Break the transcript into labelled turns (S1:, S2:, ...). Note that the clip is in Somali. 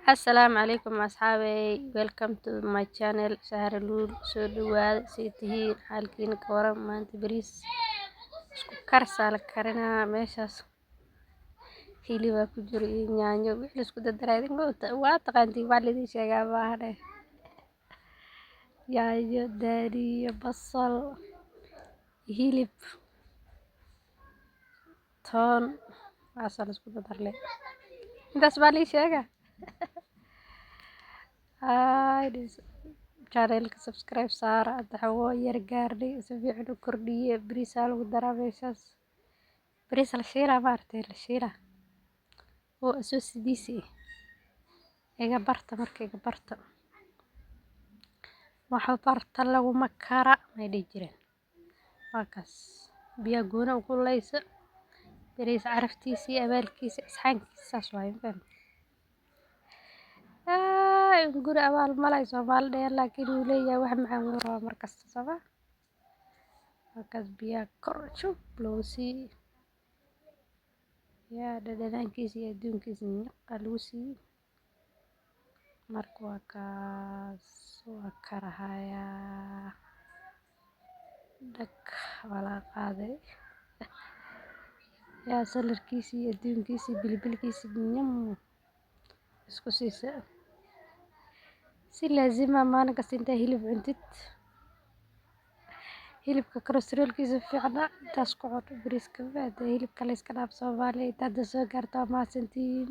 S1: Assalaamu calaykum asxaabey, welcome to my channel Saharluul. Soo dhawaada sii tihiin xaalkiina ka waran. Maanta bariis isku karsaa la karinaa. Meeshaas hilibaa ku jiro iyo yaanyo wixii la isku dardaray waa taqaantiin wax lidin sheegaa maahane. Yaanyo, daaniyo, basal, hilib, toon waxaas la isku dardarle. Intaas baa lii sheegaa. Channelka subscribe saara hadda xawo yar gaarnay si fiican u kordhiye. Bariis aa lagu daraa meeshaas. Bariis la shiilaa maartay la shiilaa oo soo sidiisi iga barta marka iga barta waxa barta laguma kara may dhihi jireen waa kaas biya goona u kululeysa bariis caraftiisii abaalkiisa isxaankiisa saas waaye guri abaal malay Soomaali dheer laakiin uu leeyahay wax macaan uu raba markasta saba waa kaas biya kor shub loo sii yaa dhadhankiisa iyo adduunkiisa lagu sii marka waa kaas waa karahaya dhag wala qaaday yaa salarkiisa iyo adduunkiisa bilbilkiisa isku siisa si laazima maalin kasta inta hilib cuntid hilibka kolestaroolkiisa fiicna intaas ku cun bariiska baad hilibka la iska dhaaf Soomaaliya inta soo gaarto maasantiin